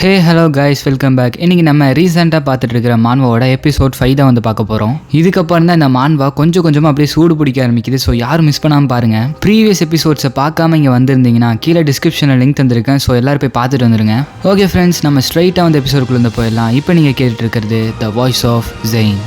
ஹே hello guys, welcome back. இன்னைக்கு நம்ம ரீசெண்டாக பார்த்துட்டு இருக்கிற மான்வாவோட எபிசோட் 5 தான் வந்து பார்க்க போகிறோம். இதுக்கப்புறம் தான் இந்த மான்வா கொஞ்சம் கொஞ்சமாக அப்படியே சூடு பிடிக்க ஆரம்பிக்குது. ஸோ யாரும் மிஸ் பண்ணாமல் பாருங்க. ப்ரீவியஸ் எபிசோட்ஸை பார்க்காம இங்கே வந்திருந்தீங்கன்னா கீழே டிஸ்கிரிப்ஷனில் லிங்க் தந்திருக்கேன். ஸோ எல்லாரும் போய் பார்த்துட்டு வந்துருங்க. ஓகே ஃப்ரெண்ட்ஸ், நம்ம ஸ்ட்ரைட்டாக வந்து எபிசோடுக்குள்ளே போயிடலாம். இப்போ நீங்கள் கேட்டுட்டு இருக்கிறது த வாய்ஸ் ஆஃப் ஜெயின்.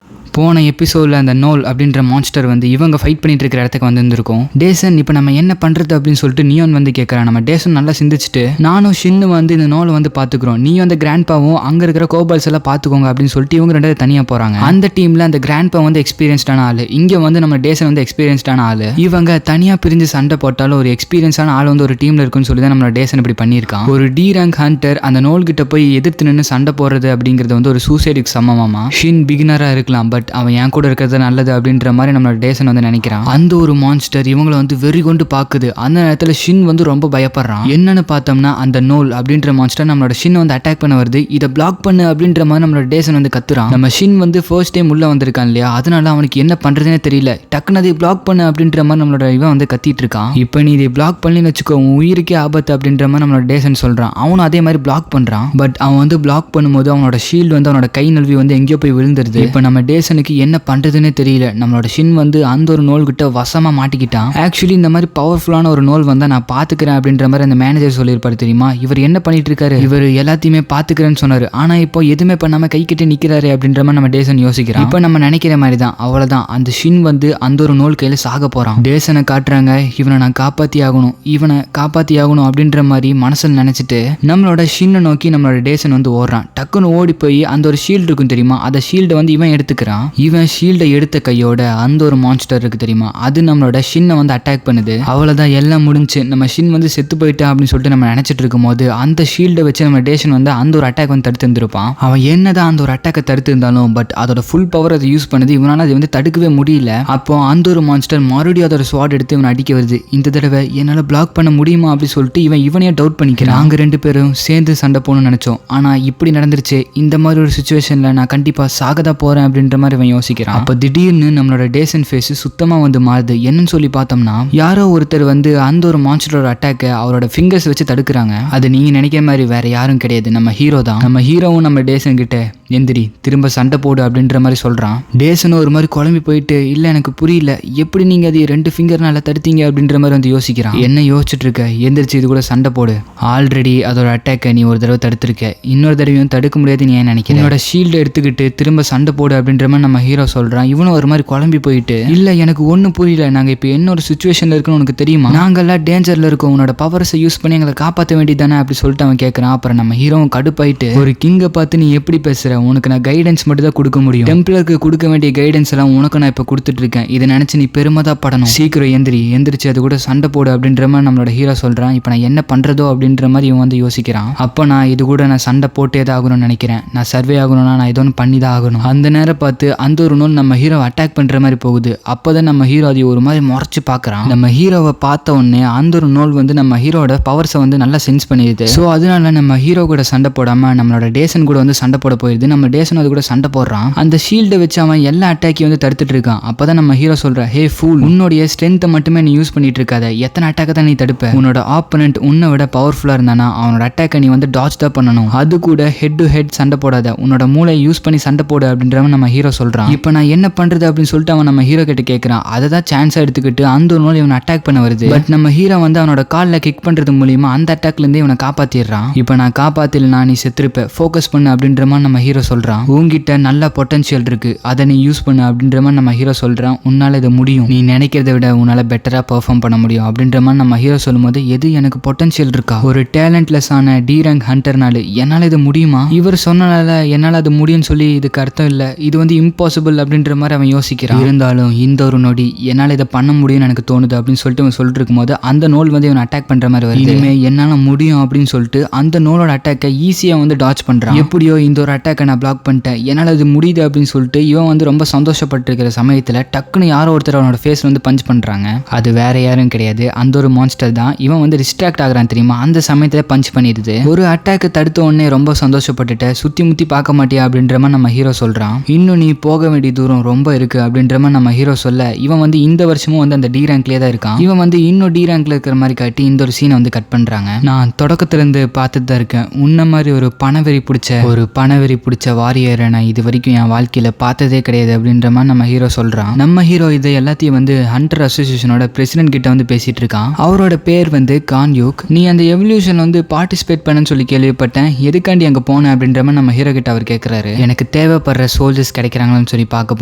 போன எபிசோடில் அந்த நோல் அப்படின்ற மான்ஸ்டர் வந்து இவங்க ஃபைட் பண்ணிட்டு இருக்கிற இடத்துக்கு வந்துருக்கும். டேசன் இப்போ நம்ம என்ன பண்ணுறது அப்படின்னு சொல்லிட்டு நியோன் வந்து கேட்குறான். நம்ம டேசன் நல்லா சிந்திச்சுட்டு, நானும் ஷின்னு வந்து இந்த நோலை வந்து பார்த்துக்குறோம், நீ அந்த கிராண்ட்பாவும் அங்கே இருக்கிற கோபால்ஸ் எல்லாம் பார்த்துக்கோங்க அப்படின்னு சொல்லிட்டு இவங்க ரெண்டு தனியாக போகிறாங்க. அந்த டீமில் அந்த கிராண்ட்பா வந்து எக்ஸ்பீரியன்ஸ்டான ஆள், இங்கே வந்து நம்ம டேசன் வந்து எக்ஸ்பீரியன்ஸ்டான ஆள். இவங்க தனியாக பிரிஞ்சு சண்டை போட்டாலும் ஒரு எக்ஸ்பீரியன்ஸான ஆள் வந்து ஒரு டீமில் இருக்குன்னு சொல்லி தான் நம்மளோட டேசன் இப்படி பண்ணியிருக்கான். ஒரு டி ரேங்க் ஹண்டர் அந்த நோல் கிட்ட போய் எதிர்த்து நின்று சண்டை போடுறது அப்படிங்கிறது வந்து ஒரு சூசைடுக்கு சமமாமா. ஷின் பிகினராக இருக்கலாம், பட் அவன் என் கூட இருக்கிறது நல்லது அப்படின்ற மாதிரி நம்மளோட டேசன் வந்து நினைக்கிறான். அந்த ஒரு மான்ஸ்டர் இவங்களை வந்து வெறி கொண்டு பாக்குது. அந்த நேரத்தில் ஷின் வந்து ரொம்ப பயப்படுறான். என்னன்னு பார்த்தோம்னா அந்த நோல் அப்படின்ற மான்ஸ்டர் நம்மளோட ஷின் வந்து அட்டாக் பண்ண வருது. இதை பிளாக் பண்ணு அப்படின்ற மாதிரி நம்மளோட டேசன் வந்து கத்துறான். நம்ம ஷின் வந்து ஃபர்ஸ்ட் டைம் உள்ள வந்திருக்கான் இல்லையா, அதனால அவனுக்கு என்ன பண்றதுனே தெரியல. டக்குன்னு அதை பிளாக் பண்ணு அப்படின்ற மாதிரி நம்மளோட இவன் வந்து கத்திட்டு இருக்கான். இப்போ நீ இதை பிளாக் பண்ணி வச்சுக்கோ, உன் உயிருக்கே ஆபத்து அப்படின்ற மாதிரி நம்மளோட டேசன் சொல்றான். அவனும் அதே மாதிரி பிளாக் பண்றான். பட் அவன் வந்து பிளாக் பண்ணும்போது அவனோட ஷீல்டு வந்து அவனோட கை நல்வி வந்து எங்கேயோ போய் விழுந்துருது. இப்போ நம்ம டேசனுக்கு என்ன பண்றதுன்னே தெரியல. நம்மளோட ஷின் வந்து அந்த ஒரு நோல் கிட்ட வசமா மாட்டிக்கிட்டான். ஆக்சுவலி இந்த மாதிரி பவர்ஃபுல்லான ஒரு நோல் வந்தா நான் பாத்துக்கிறேன் அப்படின்ற மாதிரி அந்த மேனேஜர் சொல்லியிருப்பாரு தெரியுமா. இவர் என்ன பண்ணிட்டு இருக்காரு, இவர் எல்லாத்தையுமே பாத்துக்கிறேன்னு சொன்னாரு, ஆனா இப்போ எதுவுமே பண்ணாம கை கிட்ட நிக்கிறாரு அப்படின்ற மாதிரி நம்ம டேசன் யோசிக்கிறான். இப்போ நம்ம நினைக்கிற மாதிரி தான், அவ்வளவுதான், அந்த ஷின் வந்து அந்த ஒரு நோல் கையில சாக போறான். டேசனை காட்டுறாங்க, இவனை நான் காப்பாத்தி ஆகணும், இவனை காப்பாத்தி ஆகணும் அப்படின்ற மாதிரி மனசுல நினைச்சிட்டு நம்மளோட ஷின்னை நோக்கி நம்மளோட டேசன் வந்து ஓடுறான். டக்குன்னு ஓடி போய் அந்த ஒரு ஷீல்டு இருக்கும் தெரியுமா, அந்த ஷீல்டை வந்து இவன் எடுத்துக்கிறான். இவன் ஷீல்டை எடுத்த கையோட அந்த ஒரு மான்ஸ்டர் இருக்கு தெரியுமா, அது நம்மளோட ஷின்னை வந்து அட்டாக் பண்ணுது. அவ்வளவுதான், எல்லாம் முடிஞ்சு. நம்ம ஷின் வந்து செத்து போயிட்டான் அப்படின்னு சொல்லிட்டு நம்ம நினைச்சிட்டு இருக்கும் போது அந்த ஷீல்டை வச்சு நம்ம டேசன் வந்து அந்த ஒரு அட்டாக் வந்து தடுத்து இருந்திருப்பான். அவன் என்னதான் அந்த ஒரு அட்டாக்கை தடுத்து இருந்தாலும் பட் அதோட ஃபுல் பவர் அதை யூஸ் பண்ணுது. இவனால அதை வந்து தடுக்கவே முடியல. அப்போ அந்த ஒரு மான்ஸ்டர் மறுபடியும் அதோட ஸ்வாட் எடுத்து இவன் அடிக்க வருது. இந்த தடவை என்னால பிளாக் பண்ண முடியுமா அப்படின்னு சொல்லிட்டு இவனையே டவுட் பண்ணிக்கிறான். நாங்க ரெண்டு பேரும் சேர்ந்து சண்டை போகணும்னு நினைச்சோம், ஆனா இப்படி நடந்துருச்சு. இந்த மாதிரி ஒரு சுச்சுவேஷன்ல நான் கண்டிப்பா சாகதா போறேன் அப்படின்ற மாதிரி இவன் யோசிக்கிறான். அப்ப திடீர்னு நம்மளோட டேசன் ஃபேஸ் சுத்தமா வந்து மாறுது. என்னன்னு சொல்லி பார்த்தோம்னா, யாரோ ஒருத்தர் வந்து அந்த ஒரு மான்ஸ்டரோட அட்டாக்கை அவரோட ஃபிங்கர்ஸ் வச்சு தடுக்கிறாங்க. அது நீங்க நினைக்கிற மாதிரி வேற யாரும் கிடையாது, நம்ம ஹீரோ தான். நம்ம ஹீரோவும் நம்ம டேசன் கிட்ட எந்திரி, திரும்ப சண்டை போடு அப்படின்ற மாதிரி சொல்றான். டேசனும் ஒரு மாதிரி குழம்பி போயிட்டு, இல்ல எனக்கு புரியல, எப்படி நீங்க அது 2 ஃபிங்கர்னால தடுத்தீங்க அப்படின்ற மாதிரி வந்து யோசிக்கிறான். என்ன யோசிச்சுட்டு இருக்க, எந்திரிச்சு இது கூட சண்டை போடு. ஆல்ரெடி அதோட அட்டாக்கை நீ ஒரு தடவை தடுத்திருக்க, இன்னொரு தடவையும் தடுக்க முடியாது நீ ஏன் நினைக்கிறேன். என்னோட ஷீல்டு எடுத்துக்கிட்டு திரும்ப சண்டை போடு அப்படின்ற மாதிரி நம்ம ஹீரோ சொல்றான். இவனும் ஒரு மாதிரி குழம்பி போயிட்டு, இல்ல எனக்கு ஒன்றும் புரியல, நாங்க இப்போ என்ன ஒரு சுச்சுவேஷன்ல இருக்குன்னு உனக்கு தெரியுமா, நாங்கெல்லாம் டேஞ்சர்ல இருக்கோம், உன்னோட பவர்ஸை யூஸ் பண்ணி எங்களை காப்பாற்ற வேண்டியதானே அப்படி சொல்லிட்டு அவன் கேட்கறான். அப்புறம் நம்ம ஹீரோவும் கடுப்பாயிட்டு, ஒரு கிங்கை பார்த்து நீ எப்படி பேசுற, உனக்கு நான் கைடன்ஸ் மட்டும் தான் கொடுக்க முடியும், டெம்பிளருக்கு கொடுக்க வேண்டிய கைடன்ஸ் எல்லாம் உனக்கு நான் இப்போ கொடுத்துட்டு இருக்கேன், இதை நினைச்சு நீ பெருமைதான் படணும், சீக்கிரம் எந்திரிச்சு அது கூட சண்டை போடு அப்படின்ற மாதிரி நம்மளோட ஹீரோ சொல்றான். இப்போ நான் என்ன பண்றதோ அப்படின்ற மாதிரி இவன் வந்து யோசிக்கிறான். அப்போ நான் இது கூட நான் சண்டை போட்டே தான் ஆகணும்னு நினைக்கிறேன், நான் சர்வே ஆகணும்னா நான் ஏதோ ஒன்று பண்ணி தான் ஆகணும். அந்த நேரம் பார்த்து அந்த ஒரு நோல் நம்ம ஹீரோ அட்டாக் பண்ற மாதிரி போகுது. அப்போதான் நம்ம ஹீரோ அதை ஒரு மாதிரி முறைச்சு பார்க்கறான். நம்ம ஹீரோவை பார்த்த உடனே அந்த ஒரு நோல் வந்து நம்ம ஹீரோட பவர்ஸை வந்து நல்லா சென்ஸ் பண்ணிடுது. ஸோ அதனால நம்ம ஹீரோ கூட சண்டை போடாம நம்மளோட டேசன் கூட வந்து சண்டை போட போயிடுது. நம்ம டேசன் அது கூட சண்டை போடுறான். அந்த ஷீல்டை வச்சு அவன் எல்லா அட்டாக்கையும் வந்து தடுத்துட்டு இருக்கான். அப்பதான் நம்ம ஹீரோ சொல்ற, ஹே ஃபூல், உன்னுடைய ஸ்ட்ரென்த்தை மட்டுமே நீ யூஸ் பண்ணிட்டு இருக்காத, எத்தனை அட்டாக்கை தான் நீ தடுப்ப, உன்னோட ஆப்பனன்ட் உன்னை விட பவர்ஃபுல்லா இருந்தானா அவனோட அட்டாக்கை நீ வந்து டாச் தான் பண்ணணும், அது கூட ஹெட் டு ஹெட் சண்டை போடாத, உன்னோட மூளை யூஸ் பண்ணி சண்டை போடு அப்படின்றவன் நம்ம ஹீரோ சொல்றான். இப்போ நான் என்ன பண்றது அப்படின்னு சொல்லிட்டு அவன் நம்ம ஹீரோ கிட்ட கேட்கறான். அதை தான் சான்ஸா எடுத்துக்கிட்டு அந்த ஒரு நோல் இவனை அட்டாக் பண்ண வருது. பட் நம்ம ஹீரோ வந்து அவனோட காலில் கிக் பண்றது மூலியமா அந்த அட்டாக்ல இருந்து இவனை காப்பாத்திடுறான். இப்போ நான் காப்பாத்தில நீ செத்துருப்ப, ஃபோக்கஸ் பண்ணு அப்படின்ற மாதிரி நம்ம ஹீரோ சொல்றான். உங்ககிட்ட நல்ல பொட்டன்ஷியல் இருக்கு, அதை நீ யூஸ் பண்ணு அப்படின்ற மாதிரி நம்ம ஹீரோ சொல்றான். உன்னால இது முடியும், நீ நினைக்கிறத விட உன்னால பெட்டரா பெர்ஃபார்ம் பண்ண முடியும் அப்படின்ற மாதிரி நம்ம ஹீரோ சொல்லும்போது, எது எனக்கு பொட்டன்ஷியல் இருக்கா, ஒரு டேலண்ட்லெஸ் ஆன டி ரேங்க் ஹண்டர்னால என்னால இது முடியுமா, இவர் சொன்னனால என்னால அது முடியும்னு சொல்லி இதுக்கு அர்த்தம் இல்ல, இது வந்து இம்பாசிபிள் அப்படின்ற மாதிரி அவன் யோசிக்கிறான். இருந்தாலும் இந்த ஒரு நொடி என்னால இதை பண்ண முடியும்னு எனக்கு தோணுது அப்படின்னு சொல்லிட்டு அவன் சொல்லிட்டு இருக்கும் போது அந்த நோல் வந்து இவன் அட்டாக் பண்ற மாதிரி வருது. இனிமே என்னால முடியும் அப்படின்னு சொல்லிட்டு அந்த நோலோட அட்டாக்கை ஈஸியா வந்து டாச் பண்றான். எப்படியோ இந்த ஒரு அட்டாக்கை அட்டாக்கை நான் பிளாக் பண்ணிட்டேன், என்னால் அது முடியுது அப்படின்னு சொல்லிட்டு இவன் வந்து ரொம்ப சந்தோஷப்பட்டிருக்கிற சமயத்தில் டக்குன்னு யாரோ ஒருத்தர் அவனோட ஃபேஸ் வந்து பஞ்ச் பண்ணுறாங்க. அது வேற யாரும் கிடையாது, அந்த ஒரு மான்ஸ்டர் தான். இவன் வந்து டிஸ்ட்ராக்ட் ஆகிறான் தெரியுமா, அந்த சமயத்தில் பஞ்ச் பண்ணிடுது. ஒரு அட்டாக்கு தடுத்த உடனே ரொம்ப சந்தோஷப்பட்டுட்ட, சுற்றி முற்றி பார்க்க மாட்டியா அப்படின்ற மாதிரி நம்ம ஹீரோ சொல்கிறான். இன்னும் நீ போக வேண்டிய தூரம் ரொம்ப இருக்கு அப்படின்ற மாதிரி நம்ம ஹீரோ சொல்ல, இவன் வந்து இந்த வருஷமும் வந்து அந்த டி ரேங்க்லேயே தான் இருக்கான். இவன் வந்து இன்னும் டி ரேங்க்ல இருக்கிற மாதிரி காட்டி இந்த ஒரு சீனை வந்து கட் பண்ணுறாங்க. நான் தொடக்கத்திலிருந்து பார்த்துட்டு தான் இருக்கேன், உன்ன மாதிரி ஒரு பணவெறி பிடிச்ச வாரியரை நான் இது வரைக்கும் என் வாழ்க்கையில் பார்த்ததே கிடையாது அப்படின்ற மாதிரி நம்ம ஹீரோ சொல்கிறான். நம்ம ஹீரோ இதை எல்லாத்தையும் வந்து ஹண்டர் அசோசியேஷனோட பிரசிடென்ட் கிட்ட வந்து பேசிட்டு இருக்கான். அவரோட பேர் வந்து கான்யூக். நீ அந்த எவல்யூஷன் வந்து பார்ட்டிசிபேட் பண்ணன்னு சொல்லி கேள்விப்பட்டேன், எதுக்காண்டி அங்கே போனேன் அப்படின்ற மாதிரி நம்ம ஹீரோ கிட்ட அவர் கேட்குறாரு. எனக்கு தேவைப்படுற சோல்ஜர்ஸ் கிடைக்கிறாங்கன்னு சொல்லி பார்க்க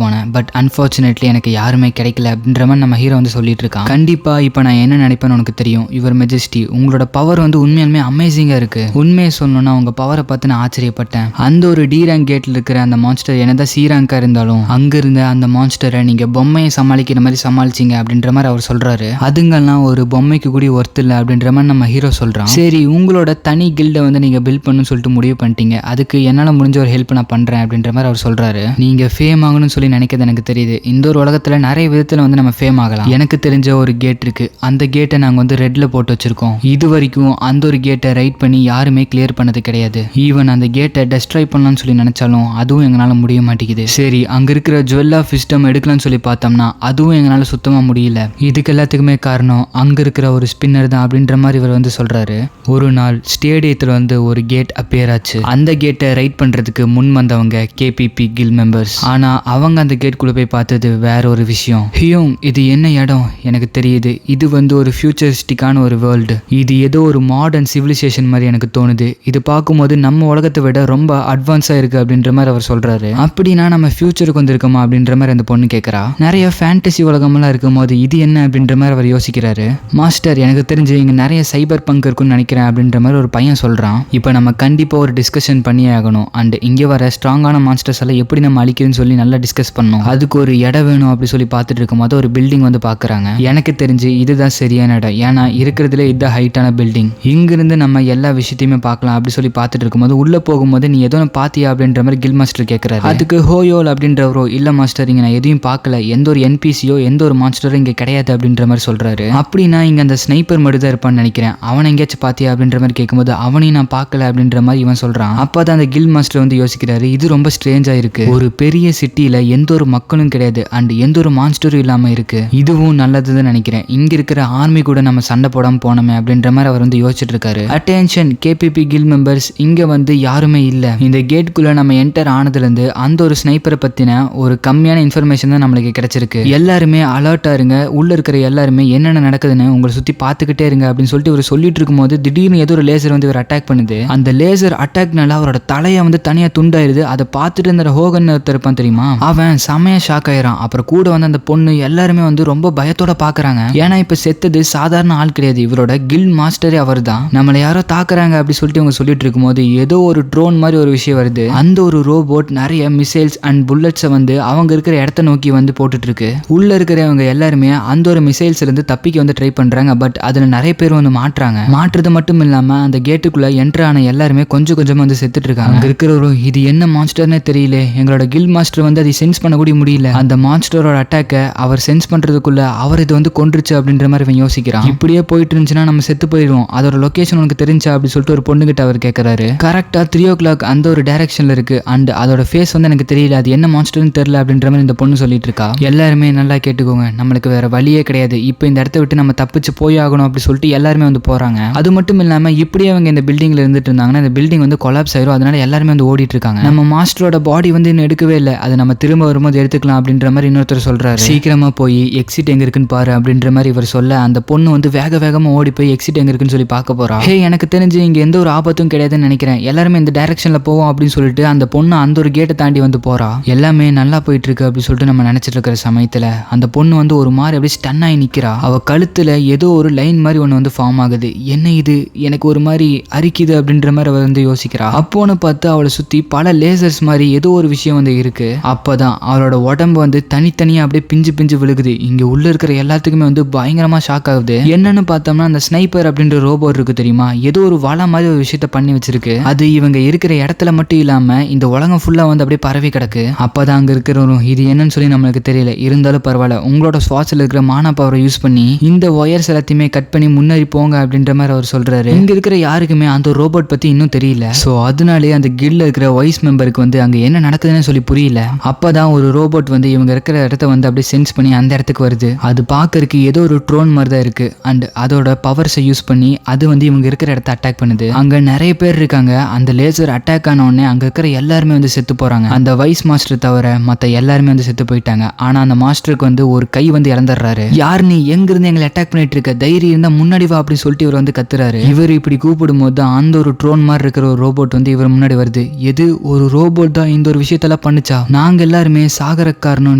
போனேன், பட் அன்ஃபார்ச்சுனேட்லி எனக்கு யாருமே கிடைக்கல அப்படின்ற மாதிரி நம்ம ஹீரோ வந்து சொல்லிட்டு இருக்கான். கண்டிப்பா இப்போ நான் என்ன நினைப்பேன்னு உனக்கு தெரியும் யுவர் மெஜஸ்டி, உங்களோட பவர் வந்து உண்மையாலுமே அமேசிங்கா இருக்கு. உண்மையை சொல்லணும்னா உங்க பவரை பார்த்து நான் ஆச்சரியப்பட்டேன். அந்த ஒரு டி ரேங்க் கேட்ல இருக்கிற அந்த மான்ஸ்டர் என்னதான் சி ரேங்கா இருந்தாலும் அங்க இருந்த அந்த மான்ஸ்டரை நீங்க பொம்மையை சமாளிக்கிற மாதிரி சமாளிச்சிங்க அப்படின்ற மாதிரி அவர் சொல்றாரு. அதுங்கெல்லாம் ஒரு பொம்மைக்கு கூட ஒர்த் இல்லை அப்படின்ற மாதிரி நம்ம ஹீரோ சொல்றான். சரி, உங்களோட தனி கில்டை வந்து நீங்க பில்ட் பண்ணணும்னு சொல்லிட்டு முடிவு பண்ணிட்டீங்க, அதுக்கு என்னால முடிஞ்ச ஒரு ஹெல்ப் நான் பண்றேன் அப்படின்ற மாதிரி அவர் சொல்றாரு. நீங்க ஃபேம் ஆகணும்னு சொல்லி நினைக்கிறது எனக்கு தெரியுது. இந்த ஒரு உலகத்துல நிறைய விதத்துல வந்து நம்ம ஃபேம் ஆகலாம். எனக்கு தெரிஞ்ச ஒரு கேட் இருக்கு, அந்த கேட்டை நாங்க வந்து ரெட்ல போட்டு வச்சிருக்கோம். இது வரைக்கும் அந்த ஒரு கேட்டை ரைட் பண்ணி யாருமே கிளியர் பண்ணது கிடையாது. ஈவன் அந்த கேட்டை டெஸ்ட்ராய் பண்ணலாம்னு சொல்லி நினைச்சாலும் அதுவும் எங்களால முடிய மாட்டேங்குது. சரி, அங்க இருக்கிற ஜுவல் ஆஃப் விஸ்டம் எடுக்கலாம்னு சொல்லி பார்த்தோம்னா அதுவும் எங்களால சுத்தமா முடியல. இதுக்கு எல்லாத்துக்குமே காரணம் அங்க இருக்கிற ஒரு ஸ்பின்னர் தான் அப்படின்ற மாதிரி இவர் வந்து சொல்றாரு. ஒரு நாள் ஸ்டேடியத்துல வந்து ஒரு கேட் அப்பியர் ஆச்சு. அந்த கேட்டை ரைட் பண்றதுக்கு முன் வந்தவங்க கேபிபி கில் மெம்பர்ஸ். ஆனா அவங்க அந்த கேட்குள்ள போய் பார்த்தது வேற ஒரு விஷயம். ஹியோங், இது என்ன இடம் எனக்கு தெரியுது, இது வந்து ஒரு ஃபியூச்சரிஸ்டிக்கான ஒரு வேர்ல்டு, இது ஏதோ ஒரு மாடர்ன் சிவிலைசேஷன் மாதிரி எனக்கு தோணுது. இது பார்க்கும்போது நம்ம உலகத்தை விட ரொம்ப அட்வான்ஸா இருக்கு அப்படின்ற மாதிரி அவர் சொல்றாரு. அப்படின்னா நம்ம ஃபியூச்சருக்கு வந்திருக்கோமா அப்படின்ற மாதிரி அந்த பொண்ணு கேட்கறா. நிறைய ஃபேண்டசி உலகமெல்லாம் இருக்கும் போது இது என்ன அப்படின்ற மாதிரி அவர் யோசிக்கிறாரு. மாஸ்டர், எனக்கு தெரிஞ்சு இங்க நிறைய சைபர் பங்க் இருக்குன்னு நினைக்கிறேன் அப்படின்ற மாதிரி ஒரு பையன் சொல்றான். இப்போ நம்ம கண்டிப்பா ஒரு டிஸ்கஷன் பண்ணியே ஆகணும். அண்ட் இங்க வர ஸ்ட்ராங்கான மான்ஸ்டர்ஸ் எல்லாம் எப்படி நம்ம அழிக்கிறதுன்னு சொல்லி நல்லா டிஸ்கஸ் பண்ணணும். அதுக்கு ஒரு இடம் வேணும் அப்படி சொல்லி பார்த்துட்டு இருக்கும்போது ஒரு பில்டிங் வந்து பாக்குறாங்க. எனக்கு தெரிஞ்சு இதுதான் சரியான இடம், ஏன்னா இருக்கிறதுல இதுதான் ஹைட்டான பில்டிங், இங்கிருந்து நம்ம எல்லா விஷயத்தையுமே பார்க்கலாம் அப்படி சொல்லி பார்த்துட்டு இருக்கும்போது உள்ள போகும்போது நீ எதோ பாத்தியா அப்படின்ற மாதிரி கில் மாஸ்டர் கேட்கறாரு. அதுக்கு ஹோயோல் அப்படின்றவரோ, இல்ல மாஸ்டர், இங்க நான் எதையும் பார்க்கல, எந்த ஒரு என்பிசியோ எந்த ஒரு மான்ஸ்டரும் இங்க கிடையாது அப்படின்ற மாதிரி சொல்றாரு. அப்படின்னா இங்க அந்த ஸ்னைப்பர் மட்டும் தான் இருப்பான்னு நினைக்கிறேன், அவனை எங்கேயாச்சும் பாத்தியா அப்படின்ற மாதிரி கேட்கும்போது அவனையும் நான் பார்க்கல அப்படின்ற மாதிரி இவன் சொல்றான். அப்பதான் அந்த கில் மாஸ்டர் வந்து யோசிக்கிறாரு, இது ரொம்ப ஸ்ட்ரேஞ்சா இருக்கு, ஒரு பெரிய சிட்டியில எந்த ஒரு மக்களும் கிடையாது அண்ட் எந்த ஒரு மான்ஸ்டரும் இல்லாம இருக்கு, இதுவும் நல்லதுன்னு நினைக்கிறேன், இங்க இருக்கிற ஆர்மி கூட நம்ம சண்டை போடாம போனோமே அப்படின்ற மாதிரி அவர் வந்து யோசிச்சுட்டு இருக்காரு. அட்டென்ஷன் கேபிபி கில் மெம்பர்ஸ், இங்க வந்து யாருமே இல்ல. இந்த கேட்குள்ள நம்ம என்டர் ஆனதுல இருந்து அந்த ஒரு ஸ்னைப்பரை பத்தின ஒரு கம்மியான இன்ஃபர்மேஷன் தான் நம்மளுக்கு கிடைச்சிருக்கு. எல்லாருமே அலர்ட்டா இருங்க, உள்ள இருக்கிற எல்லாருமே என்னென்ன நடக்குதுன்னு உங்களை சுத்தி பார்த்துக்கிட்டே இருங்க அப்படின்னு சொல்லிட்டு இவர் சொல்லிட்டு இருக்கும்போது திடீர்னு ஏதோ ஒரு லேசர் வந்து இவர் அட்டாக் பண்ணுது. அந்த லேசர் அட்டாக்னால அவரோட தலையை வந்து தனியா துண்டாயிருது. அதை பார்த்துட்டு இருந்த ஹோகன் ஒருத்தர் இருப்பான் தெரியுமா, அவன் செமையா ஷாக் ஆயிரான். அப்புறம் கூட வந்து அந்த பொண்ணு எல்லாருமே வந்து ரொம்ப பயத்தோட பாக்குறாங்க. ஏன்னா இப்ப செத்தது சாதாரண ஆள் கிடையாது, இவரோட கில் மாஸ்டரே அவர் தான். நம்மளை யாரோ தாக்குறாங்க அப்படி சொல்லிட்டு இவங்க சொல்லிட்டு இருக்கும்போது ஏதோ ஒரு ட்ரோன் மாதிரி ஒரு விஷயம் வருது. அந்த ஒரு ரோபோட் நிறைய மிசைல்ஸ் அண்ட் புல்லட்ஸை வந்து அவங்க இருக்கிற இடத்த நோக்கி வந்து போட்டுட்டு இருக்கு. உள்ள இருக்கிறவங்க எல்லாருமே அந்த ஒரு மிசைல்ஸ்ல இருந்து தப்பிக்க வந்து ட்ரை பண்றாங்க. பட் அதுல நிறைய பேர் வந்து மாற்றுறது மட்டும் இல்லாம அந்த கேட்டுக்குள்ள என்டர் ஆன எல்லாருமே கொஞ்சம் கொஞ்சமா வந்து செத்துட்டு இருக்காங்க. அங்க இருக்கிறவரும் இது என்ன மான்ஸ்டர்னே தெரியல, எங்களோட கில் மாஸ்டர் வந்து அதை சென்ஸ் பண்ண கூட முடியல, அந்த மான்ஸ்டரோட அட்டாக்க அவர் சென்ஸ் பண்றதுக்குள்ள அவர் இது வந்து கொன்றுச்சு அப்படின்ற மாதிரி இவன் யோசிக்கிறான். இப்படியே போயிட்டு இருந்துச்சுன்னா நம்ம செத்து போயிடுவோம், அதோட லொகேஷன் உனக்கு தெரிஞ்சா அப்படி சொல்லிட்டு ஒரு பொண்ணு கிட்ட அவர் கேட்கறாரு. கரெக்டா 3 o'clock அந்த ஒரு டைரக்ஷன்ல இருக்கு அண்ட் அதோட ஃபேஸ் வந்து எனக்கு தெரியல, அது என்ன மான்ஸ்டர்னு தெரியல அப்படின்ற மாதிரி இந்த பொண்ணு சொல்லிட்டு இருக்கா. எல்லாருமே நல்லா கேட்டுக்கோங்க, நம்மளுக்கு வேற வழியே கிடையாது, இப்போ இந்த இடத்த விட்டு நம்ம தப்பிச்சு போய் ஆகணும் அப்படி சொல்லிட்டு எல்லாருமே வந்து போறாங்க. அது மட்டும் இல்லாம இப்படியே அவங்க இந்த பில்டிங்ல இருந்துட்டு இருந்தாங்கன்னா இந்த பில்டிங் வந்து கொலாப்ஸ் ஆயிரும். அதனால எல்லாருமே வந்து ஓடிட்டு இருக்காங்க. நம்ம மாஸ்டரோட பாடி வந்து இன்னும் எடுக்கவே இல்லை, அதை நம்ம திரும்ப வரும்போது எடுத்துக்கலாம் அப்படின்ற மாதிரி இன்னொருத்தர் சொல்றாரு. சீக்கிரமா போய் எக்ஸிட் எங்க இருக்குன்னு பாரு அப்படின்ற மாதிரி இவர் சொல்ல அந்த பொண்ணு வந்து வேகமா ஓடி போய் எக்ஸிட் எங்க இருக்குன்னு சொல்லி பார்க்க போறா. ஹே, எனக்கு தெரிஞ்சு இங்க எந்த ஒரு ஆபத்தும் கிடையாதுன்னு நினைக்கிறேன், எல்லாருமே இந்த டைரக்ஷன்ல போவோம் அப்படின்னு சொல்லிட்டு அந்த பொண்ணு அந்த ஒரு கேட்டை தாண்டி வந்து போறா. எல்லாமே நல்லா போயிட்டு இருக்கு அப்படின்னு சொல்லிட்டு நம்ம நினைச்சிட்டு இருக்கிற சமயத்துல அந்த பொண்ணு வந்து ஒரு மாதிரி அப்படியே ஸ்டன் ஆகி நிக்கிறா. அவ கழுத்துல ஏதோ ஒரு லைன் மாதிரி ஒண்ணு வந்து ஃபார்ம் ஆகுது. என்ன இது, எனக்கு ஒரு மாதிரி அரிக்குது அப்படின்ற மாதிரி அவ வந்து யோசிக்கிறா. அப்போன்னு பார்த்து அவளை சுத்தி பல லேசர்ஸ் மாதிரி ஏதோ ஒரு விஷயம் வந்து இருக்கு. அப்பதான் அவளோட உடம்பு வந்து தனித்தனியா அப்படியே பிஞ்சு விழுகுது. இங்க உள்ள இருக்கிற எல்லாத்துக்குமே வந்து பயங்கரமா ஷாக் ஆகுது. என்னன்னு பார்த்தோம்னா அந்த ஸ்னைப்பர் அப்படின்ற ரோபோட் இருக்கு தெரியுமா, ஏதோ ஒரு வலை மாதிரி ஒரு விஷயத்த பண்ணி வச்சிருக்கு. அது இவங்க இருக்கிற இடத்துல மட்டும் இல்லாம இல்லாம இந்த உலகம் ஃபுல்லா வந்து அப்படியே பரவி கிடக்கு. அப்பதான் அங்க இருக்கிறவரும் இது என்னன்னு சொல்லி நம்மளுக்கு தெரியல, இருந்தாலும் பரவாயில்ல, உங்களோட சுவாசத்தில் இருக்கிற மானா பவரை யூஸ் பண்ணி இந்த ஒயர்ஸ் எல்லாத்தையுமே கட் பண்ணி முன்னேறி போங்க அப்படின்ற மாதிரி அவர் சொல்றாரு. இங்க இருக்கிற யாருக்குமே அந்த ரோபோட் பத்தி இன்னும் தெரியல. சோ அதனாலே அந்த கில்ல இருக்கிற வைஸ் மெம்பருக்கு வந்து அங்க என்ன நடக்குதுன்னு சொல்லி புரியல. அப்பதான் ஒரு ரோபோட் வந்து இவங்க இருக்கிற இடத்த வந்து அப்படியே சென்ஸ் பண்ணி அந்த இடத்துக்கு வருது. அது பாக்குறதுக்கு ஏதோ ஒரு ட்ரோன் மாதிரி தான் இருக்கு. அண்ட் அதோட பவர்ஸை யூஸ் பண்ணி அது வந்து இவங்க இருக்கிற இடத்த அட்டாக் பண்ணுது. அங்க நிறைய பேர் இருக்காங்க. அந்த லேசர் அட்டாக் ஆன உடனே அங்க இருக்கிற எல்லாருமே வந்து செத்து போறாங்க. அந்த வைஸ் மாஸ்டர் தவிர மத்த எல்லாருமே வந்து செத்து போயிட்டாங்க. ஆனா அந்த மாஸ்டருக்கு வந்து ஒரு கை வந்து இறந்துடுறாரு. யார் நீ, எங்க இருந்து எங்களை அட்டாக் பண்ணிட்டு இருக்க, தைரியம் இருந்தா முன்னாடி வா அப்படின்னு சொல்லிட்டு இவர் வந்து கத்துறாரு. இவர் இப்படி கூப்பிடும் போது தான் அந்த ஒரு ட்ரோன் மாதிரி இருக்கிற ஒரு ரோபோட் வந்து இவர் முன்னாடி வருது. எது, ஒரு ரோபோட் தான் இந்த ஒரு விஷயத்தெல்லாம் பண்ணுச்சா? நாங்க எல்லாருமே சாகர காரணம்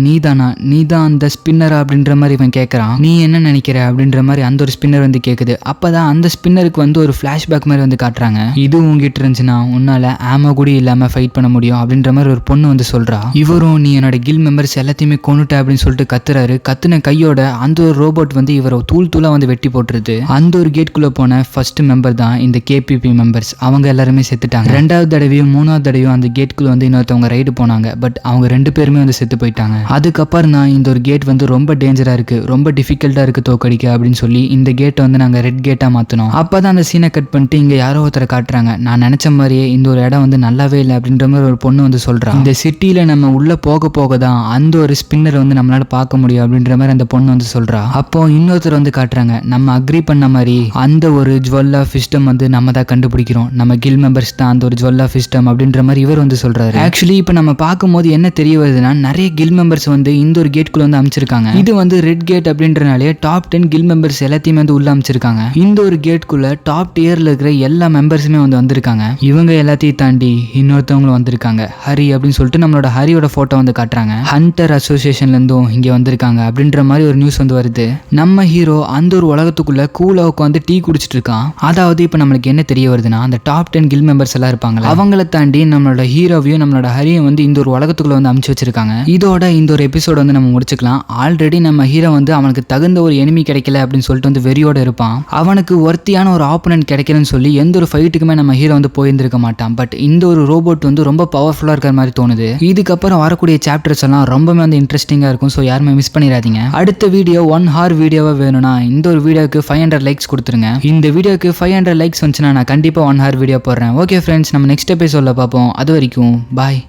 நீதானா, நீதான் அந்த ஸ்பின்னரா அப்படின்ற மாதிரி இவன் கேட்கறான். நீ என்ன நினைக்கிற அப்படின்ற மாதிரி அந்த ஒரு ஸ்பின்னர் வந்து கேக்குது. அப்பதான் அந்த ஸ்பின்னருக்கு வந்து ஒரு பிளாஷ்பேக் மாதிரி வந்து காட்டுறாங்க. இது உங்ககிட்ட இருந்துச்சுன்னா உன்னால ஆமா கூட இல்லாம ஃபைட் பண்ண முடியும் அப்படின்ற மாதிரி ஒரு பொண்ணு வந்து சொல்றா. இவரும் நீ என்னோட கில் மெம்பர்ஸ் எல்லாத்தையுமே கொன்னுட்ட அப்படின்னு சொல்லிட்டு கத்துறாரு. கத்துன கையோட அந்த ஒரு ரோபோட் வந்து இவரை தூள் தூளா வந்து வெட்டி போட்டுருது. அந்த ஒரு கேட்குள்ள போன ஃபர்ஸ்ட் மெம்பர் தான் இந்த கேபிபி மெம்பர்ஸ். அவங்க எல்லாருமே செத்துட்டாங்க. ரெண்டாவது தடவையும் மூணாவது தடவையும் அந்த கேட்குள்ள வந்து இன்னொருத்தவங்க ரைடு போனாங்க. பட் அவங்க 2 பேருமே வந்து செத்து போயிட்டாங்க. அதுக்கப்புறம் தான் இந்த ஒரு கேட் வந்து ரொம்ப டேஞ்சரா இருக்கு, ரொம்ப டிஃபிகல்ட்டா இருக்கு தோக்கடிக்க அப்படின்னு சொல்லி இந்த கேட்டை வந்து நாங்க ரெட் கேட்டா மாத்தணும். அப்பதான் அந்த சீனை கட் பண்ணிட்டு இங்க யாரோ ஒருத்தரை காட்டுறாங்க. நான் நினைச்ச மாதிரியே இந்த ஒரு இடம் வந்து நல்லாவே இல்லை அப்படின்ற மாதிரி ஒரு பொண்ணு வந்து சொல்றா. இந்த சிட்டியில நம்ம உள்ள போக போக தான் அந்த ஒரு ஸ்பின்னர் வந்து நம்மளால பார்க்க முடியும் அப்படின்ற மாதிரி அந்த பொண்ணு வந்து சொல்றா. அப்போ இன்னொருத்தர் வந்து காட்டுறாங்க. நம்ம அக்ரி பண்ண மாதிரி அந்த ஒரு ஜுவல் ஆஃப் சிஸ்டம் வந்து நம்ம தான் கண்டுபிடிக்கிறோம், நம்ம கில் மெம்பர்ஸ் தான் அந்த ஒரு ஜுவல் ஆஃப் சிஸ்டம் அப்படின்ற மாதிரி இவர் வந்து சொல்றாரு. ஆக்சுவலி இப்போ நம்ம பார்க்கும்போது என்ன தெரிய வருதுன்னா, நிறைய கில் மெம்பர்ஸ் வந்து இந்த ஒரு கேட்குள்ள வந்து அமைச்சிருக்காங்க. இது வந்து ரெட் கேட் அப்படின்றனாலே டாப் 10 கில் மெம்பர்ஸ் எல்லாத்தையுமே வந்து உள்ள அமைச்சிருக்காங்க. இந்த ஒரு கேட்குள்ள டாப் டியர்ல இருக்கிற எல்லா மெம்பர்ஸுமே வந்து வந்திருக்காங்க. இவங்க எல்லாத்தையும் தாண்டி இன்னொருத்தவங்களும் வந்திருக்காங்க. ஹரி அப்படின்னு சொல்லிட்டு நம்மளோட ஹரியோட போட்டோ வந்து காட்டுறாங்க. ஹண்டர் அசோசியேஷன்ல இருந்தும் இங்க வந்திருக்காங்க அப்படின்ற மாதிரி ஒரு நியூஸ் வந்து வருது. நம்ம ஹீரோ அந்த ஒரு உலகத்துக்குள்ள கூலா உட்காந்து டீ குடிச்சிட்டு இருக்கான். அதாவது இப்ப நம்மளுக்கு என்ன தெரிய வருதுன்னா, அந்த டாப் 10 கில் மெம்பர்ஸ் எல்லாம் இருப்பாங்க, அவங்கள தாண்டி நம்மளோட ஹீரோவையும் நம்மளோட ஹரியும் வந்து இந்த ஒரு உலகத்துக்குள்ள வந்து அமைச்சு வச்சிருக்காங்க. இதோட இந்த ஒரு எபிசோட வந்து நம்ம முடிச்சுக்கலாம். ஆல்ரெடி நம்ம ஹீரோ வந்து அவனுக்கு தகுந்த ஒரு எனிமி கிடைக்கல அப்படின்னு சொல்லிட்டு வந்து வெறியோட இருப்பான். அவனுக்கு ஒர்த்தியான ஒரு ஆப்போனன்ட் கிடைக்கலன்னு சொல்லி எந்த ஒரு ஃபைட்டுக்குமே நம்ம ஹீரோ வந்து போயிருந்திருக்க மாட்டான். பட் இந்த ஒரு ரோபோட் வந்து ரொம்ப பவர்ஃபுல்லா இருக்கிற மாதிரி தோணுது. இதுக்கப்புறம் வரக்கூடிய சாப்டர்ஸ் எல்லாம் ரொம்பவே வந்து இன்ட்ரெஸ்டிங்கா இருக்கும். ஸோ யாருமே மிஸ் பண்ணிடாதீங்க. அடுத்த வீடியோ 1 hour வீடியோவா வேணும்னா இந்த ஒரு வீடியோக்கு 500 லைக்ஸ் கொடுத்துருங்க. இந்த வீடியோக்கு 500 லைக்ஸ் வந்துச்சுன்னா நான் கண்டிப்பா 1 hour வீடியோ போடுறேன். ஓகே ஃப்ரெண்ட்ஸ், நம்ம நெக்ஸ்ட் எபிசோட்ல பார்ப்போம். அது வரைக்கும் பாய்.